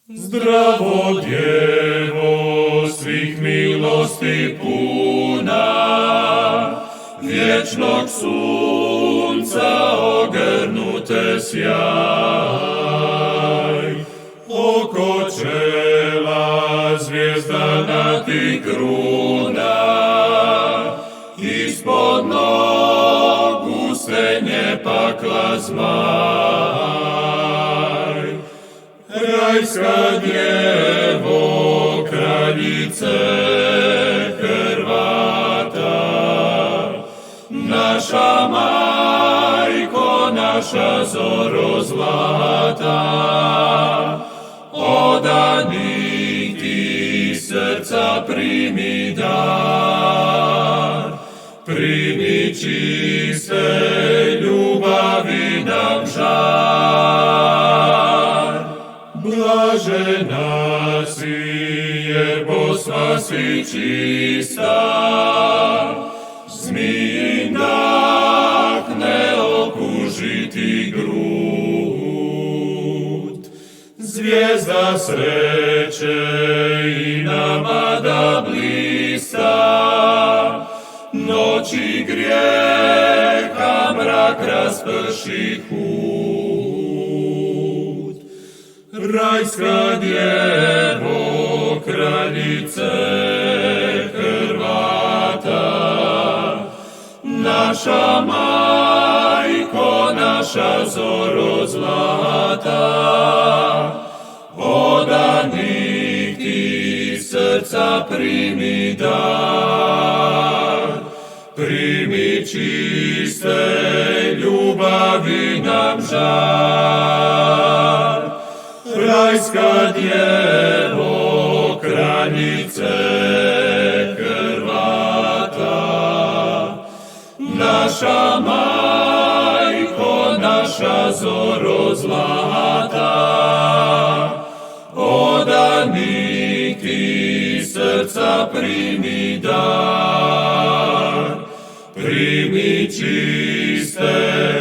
Zdravo Djevo, svih milosti puna, vječnog sunca ogrnute sjaj. Oko čela zvijezdana ti kruna, ispod nogu stenje pakla zmaj. Rajska Djevo, kraljice Hrvata, naša majko, naša zoro zlata, odanih ti srca primi dar, primi čiste ljubavi nam žar. Blažena si, jer Bosna si čista, zmijin dah ne okuži ti grud. Zvijezda sreće i nama da blista, noći grijeha mrak rasprši hud. Rajska Djevo, kraljice Hrvata, naša majko, naša zoro zlata, odanih ti srca primi dar, primi čiste ljubavi nam žar. Rajska Djevo, kraljice Hrvata, naša majko, naša zoro zlata, odanih ti srca primi dar, primi čiste